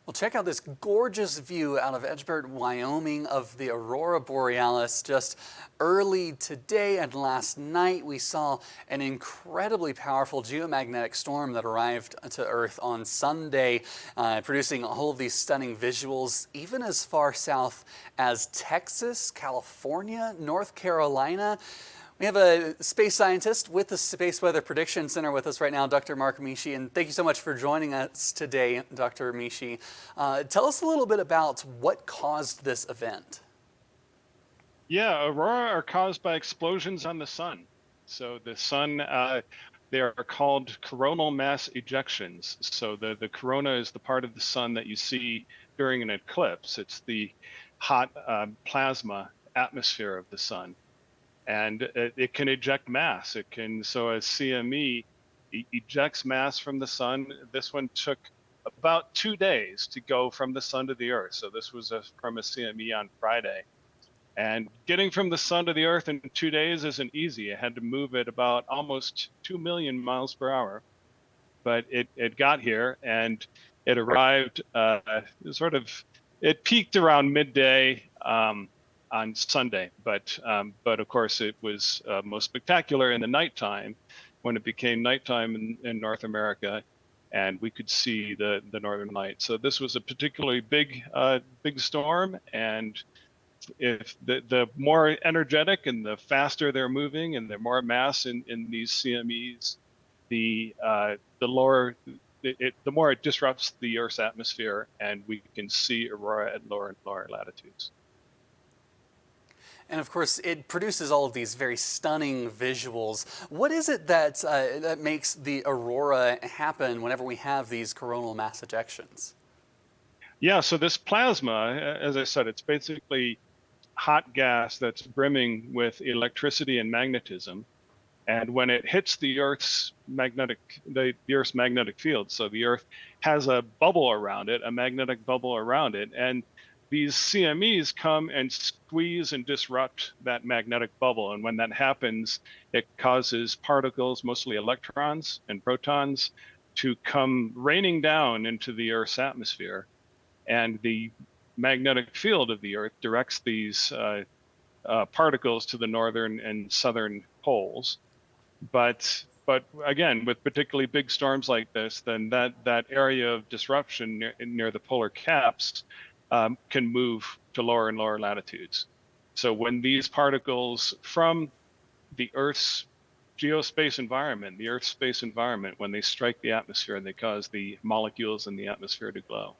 Well, check out this gorgeous view out of Edgeburg, Wyoming of the aurora borealis. Just early today and last night, we saw an incredibly powerful geomagnetic storm that arrived to Earth on Sunday, producing all of these stunning visuals, even as far south as Texas, California, North Carolina. We have a space scientist with the Space Weather Prediction Center with us right now, Dr. Mark Miesch, and thank you so much for joining us today, Dr. Miesch. Tell us a little bit about what caused this event. Yeah, aurora are caused by explosions on the sun. So the sun, they are called coronal mass ejections. So the corona is the part of the sun that you see during an eclipse. It's the hot plasma atmosphere of the sun. And it can eject mass. So a CME ejects mass from the sun. This one took about 2 days to go from the sun to the Earth. So this was from a CME on Friday. And getting from the sun to the Earth in 2 days isn't easy. It had to move at about almost 2 million miles per hour. But it got here and it arrived it peaked around midday on Sunday, but of course it was most spectacular in the nighttime when it became nighttime in North America, and we could see the northern lights. So this was a particularly big storm, and if the more energetic and the faster they're moving and the more mass in these CMEs, the more it disrupts the Earth's atmosphere, and we can see aurora at lower and lower latitudes. And of course, it produces all of these very stunning visuals. What is it that makes the aurora happen whenever we have these coronal mass ejections? Yeah, so this plasma, as I said, it's basically hot gas that's brimming with electricity and magnetism. And when it hits the Earth's magnetic field, so the Earth has a bubble around it, a magnetic bubble around it, and these CMEs come and squeeze and disrupt that magnetic bubble. And when that happens, it causes particles, mostly electrons and protons, to come raining down into the Earth's atmosphere. And the magnetic field of the Earth directs these particles to the northern and southern poles. But again, with particularly big storms like this, then that area of disruption near the polar caps can move to lower and lower latitudes. So when these particles from the Earth's geospace environment, the Earth's space environment, when they strike the atmosphere, they cause the molecules in the atmosphere to glow.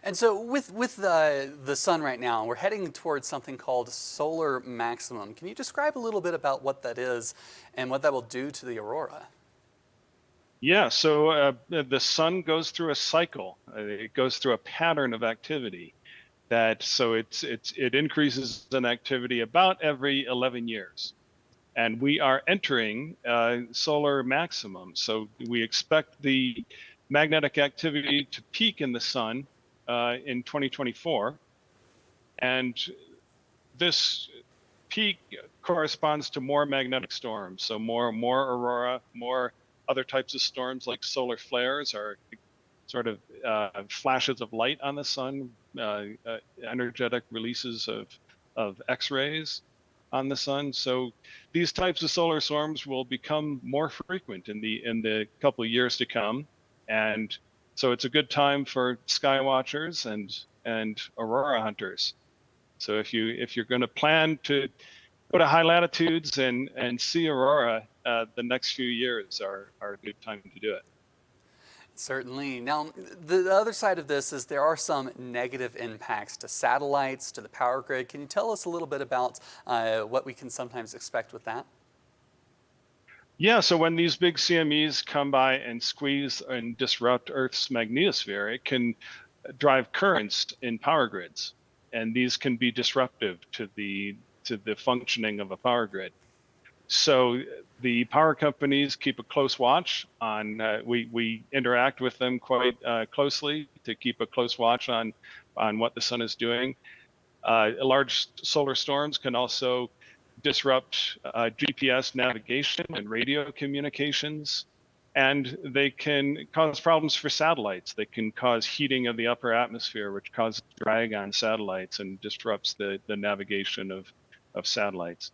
And so with the sun right now, we're heading towards something called solar maximum. Can you describe a little bit about what that is and what that will do to the aurora? Yeah, so the sun goes through a cycle. It goes through a pattern of activity it increases in activity about every 11 years. And we are entering solar maximum. So we expect the magnetic activity to peak in the sun in 2024. And this peak corresponds to more magnetic storms. So more aurora, more other types of storms like solar flares are sort of flashes of light on the sun, energetic releases of X-rays on the sun. So these types of solar storms will become more frequent in the couple of years to come. And so it's a good time for sky watchers and aurora hunters. So if you're going to plan to go to high latitudes and see aurora, the next few years are a good time to do it. Certainly. Now, the other side of this is there are some negative impacts to satellites, to the power grid. Can you tell us a little bit about what we can sometimes expect with that? Yeah, so when these big CMEs come by and squeeze and disrupt Earth's magnetosphere, it can drive currents in power grids. And these can be disruptive to the functioning of a power grid. So the power companies keep a close watch on, we interact with them quite closely to keep a close watch on what the sun is doing. Large solar storms can also disrupt GPS navigation and radio communications. And they can cause problems for satellites. They can cause heating of the upper atmosphere, which causes drag on satellites and disrupts the navigation of satellites.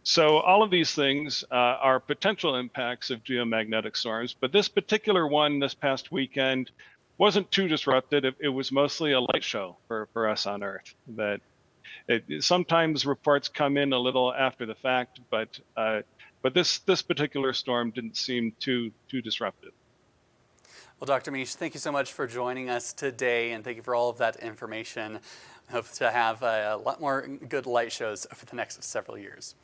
So all of these things are potential impacts of geomagnetic storms, but this particular one this past weekend wasn't too disrupted. It was mostly a light show for us on Earth. That sometimes reports come in a little after the fact, but this particular storm didn't seem too disruptive. Well, Dr. Miesch, thank you so much for joining us today, and thank you for all of that information. I hope to have a lot more good light shows over the next several years.